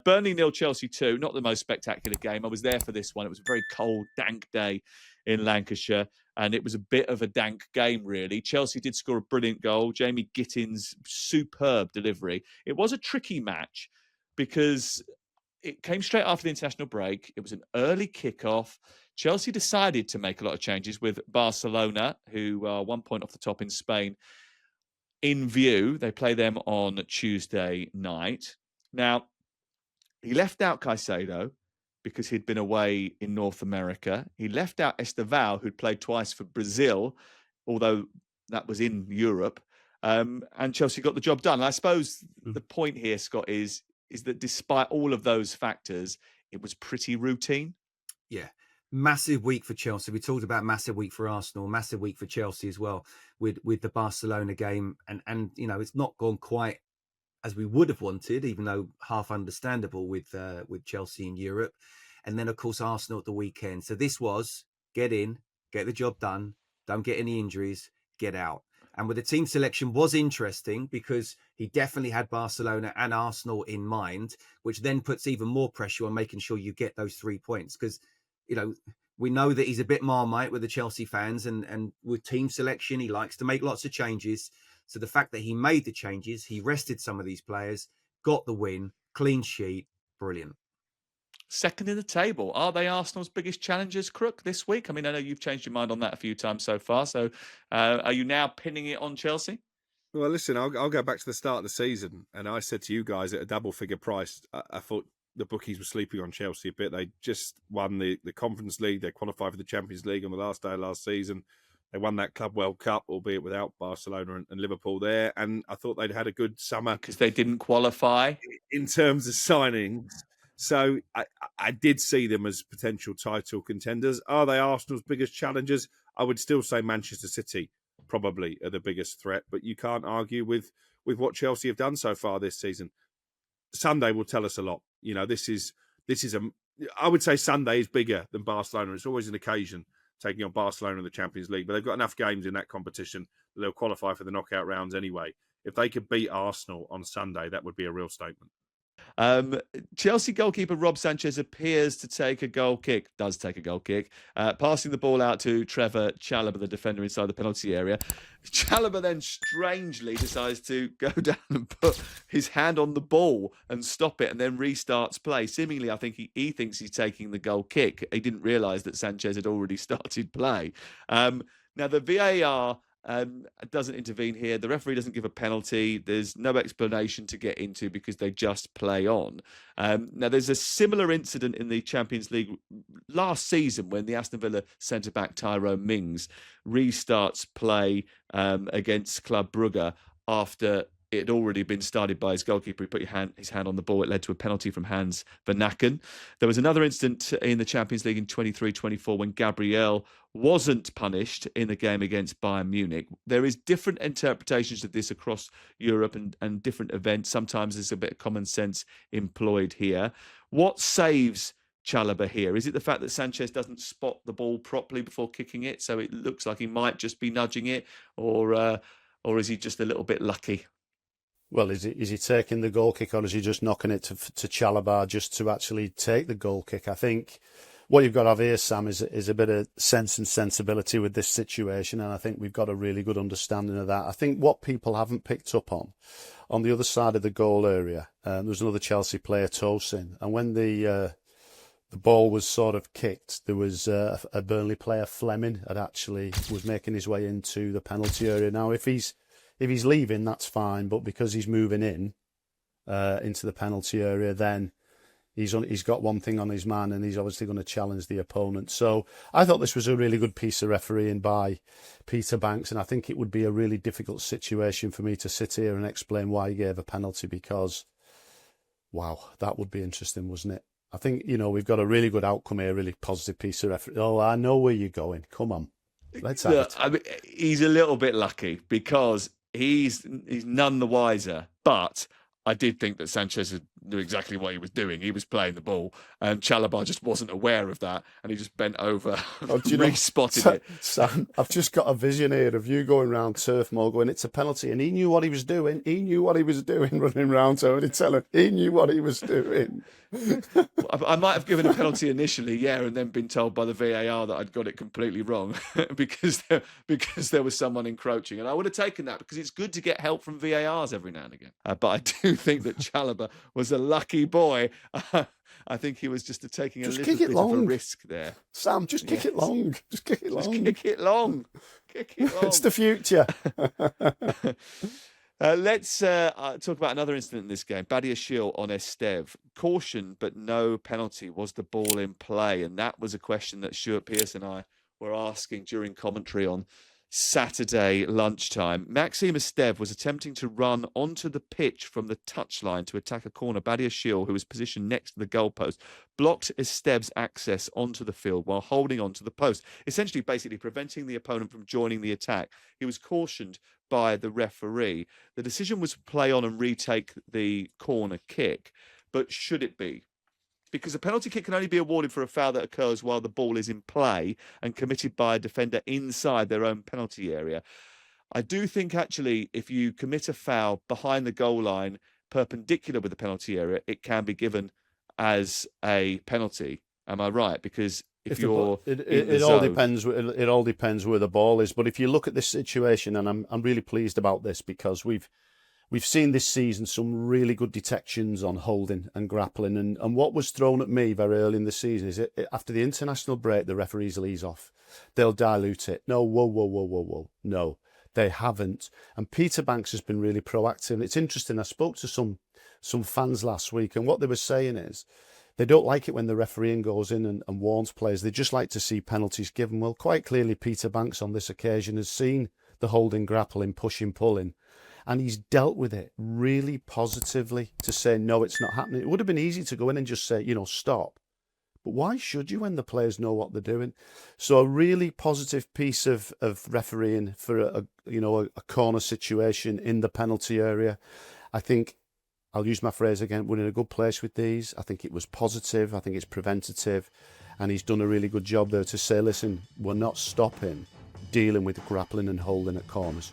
Burnley 0, Chelsea 2. Not the most spectacular game. I was there for this one. It was a very cold, dank day in Lancashire, and it was a bit of a dank game, really. Chelsea did score a brilliant goal. Jamie Gittin's superb delivery. It was a tricky match because it came straight after the international break. It was an early kickoff. Chelsea decided to make a lot of changes with Barcelona, who are 1 point off the top in Spain, in view. They play them on Tuesday night. Now, he left out Caicedo because he'd been away in North America. He left out Estevao, who'd played twice for Brazil, although that was in Europe. And Chelsea got the job done. And I suppose the point here, Scott, is that despite all of those factors, it was pretty routine. Yeah. Massive week for Chelsea. We talked about massive week for Arsenal, massive week for Chelsea as well with the Barcelona game. And it's not gone quite as we would have wanted, even though half understandable with Chelsea in Europe. And then, of course, Arsenal at the weekend. So this was get in, get the job done, don't get any injuries, get out. And with the team selection was interesting because he definitely had Barcelona and Arsenal in mind, which then puts even more pressure on making sure you get those 3 points. Because, we know that he's a bit Marmite with the Chelsea fans and with team selection, he likes to make lots of changes. So the fact that he made the changes, he rested some of these players, got the win, clean sheet, brilliant. Second in the table. Are they Arsenal's biggest challengers, Crook, this week? I mean, I know you've changed your mind on that a few times so far. So are you now pinning it on Chelsea? Well, listen, I'll go back to the start of the season. And I said to you guys at a double figure price, I thought the bookies were sleeping on Chelsea a bit. They just won the Conference League. They qualified for the Champions League on the last day of last season. They won that Club World Cup, albeit without Barcelona and Liverpool there. And I thought they'd had a good summer. Because they didn't qualify? In terms of signings. So I did see them as potential title contenders. Are they Arsenal's biggest challengers? I would still say Manchester City probably are the biggest threat, but you can't argue with what Chelsea have done so far this season. Sunday will tell us a lot. I would say Sunday is bigger than Barcelona. It's always an occasion taking on Barcelona in the Champions League, but they've got enough games in that competition that they'll qualify for the knockout rounds anyway. If they could beat Arsenal on Sunday, that would be a real statement. Chelsea goalkeeper Rob Sanchez appears to take a goal kick, passing the ball out to Trevor Chalobah, the defender inside the penalty area. Chalobah then strangely decides to go down and put his hand on the ball and stop it and then restarts play. Seemingly, I think he thinks he's taking the goal kick. He didn't realise that Sanchez had already started play. Now, the VAR doesn't intervene here. The referee doesn't give a penalty. There's no explanation to get into because they just play on. Now, there's a similar incident in the Champions League last season when the Aston Villa centre-back Tyrone Mings restarts play against Club Brugge after it had already been started by his goalkeeper. He put his hand on the ball. It led to a penalty from Hans Vernaken. There was another incident in the Champions League in 23-24 when Gabriel wasn't punished in the game against Bayern Munich. There is different interpretations of this across Europe and different events. Sometimes there's a bit of common sense employed here. What saves Chalobah here? Is it the fact that Sanchez doesn't spot the ball properly before kicking it, so it looks like he might just be nudging it, or is he just a little bit lucky? Well, is he taking the goal kick, or is he just knocking it to Chalobah just to actually take the goal kick? I think what you've got to have here, Sam, is a bit of sense and sensibility with this situation, and I think we've got a really good understanding of that. I think what people haven't picked up on the other side of the goal area, there was another Chelsea player, Tosin, and when the ball was sort of kicked, there was a Burnley player, Fleming, was making his way into the penalty area. Now, if he's leaving, that's fine, but because he's moving in into the penalty area, then he's got one thing on his man, and he's obviously going to challenge the opponent. So I thought this was a really good piece of refereeing by Peter Banks, and I think it would be a really difficult situation for me to sit here and explain why he gave a penalty, because, wow, that would be interesting, wouldn't it? I think, we've got a really good outcome here, a really positive piece of refereeing. Oh, I know where you're going. Come on. Let's have it. I mean, he's a little bit lucky because he's none the wiser, but I did think that Sanchez had knew exactly what he was doing. He was playing the ball, and Chalobah just wasn't aware of that, and he just bent over, re-spotted it. Sam, I've just got a vision here of you going round Turf Moor going, it's a penalty, and he knew what he was doing. He knew what he was doing, running round Tony Teller. He knew what he was doing. I might have given a penalty initially, yeah, and then been told by the VAR that I'd got it completely wrong because there was someone encroaching, and I would have taken that because it's good to get help from VARs every now and again. But I do think that Chalobah was a lucky boy. I think he was just taking a little bit of a risk there. Sam, just kick it long. Just kick it long. Just kick it long. Kick it long. It's the future. Let's talk about another incident in this game. Badiashile on Estev. Caution, but no penalty. Was the ball in play? And that was a question that Stuart Pearce and I were asking during commentary on Saturday lunchtime. Maxime Estev was attempting to run onto the pitch from the touchline to attack a corner. Badiashile, who was positioned next to the goalpost, blocked Estev's access onto the field while holding onto the post, essentially basically preventing the opponent from joining the attack. He was cautioned by the referee. The decision was to play on and retake the corner kick, but should it be? Because a penalty kick can only be awarded for a foul that occurs while the ball is in play and committed by a defender inside their own penalty area. I do think, actually, if you commit a foul behind the goal line, perpendicular with the penalty area, it can be given as a penalty. Am I right? Because it all depends. It all depends where the ball is. But if you look at this situation, and I'm really pleased about this because we've seen this season some really good detections on holding and grappling. And what was thrown at me very early in the season is after the international break, the referees will ease off. They'll dilute it. No, whoa. No, they haven't. And Peter Banks has been really proactive. It's interesting. I spoke to some fans last week, and what they were saying is they don't like it when the refereeing goes in and warns players. They just like to see penalties given. Well, quite clearly, Peter Banks on this occasion has seen the holding, grappling, pushing, pulling, and he's dealt with it really positively to say, no, it's not happening. It would have been easy to go in and just say, stop. But why should you when the players know what they're doing? So a really positive piece of refereeing for a corner situation in the penalty area. I think, I'll use my phrase again, we're in a good place with these. I think it was positive. I think it's preventative. And he's done a really good job there to say, listen, we're not stopping dealing with grappling and holding at corners.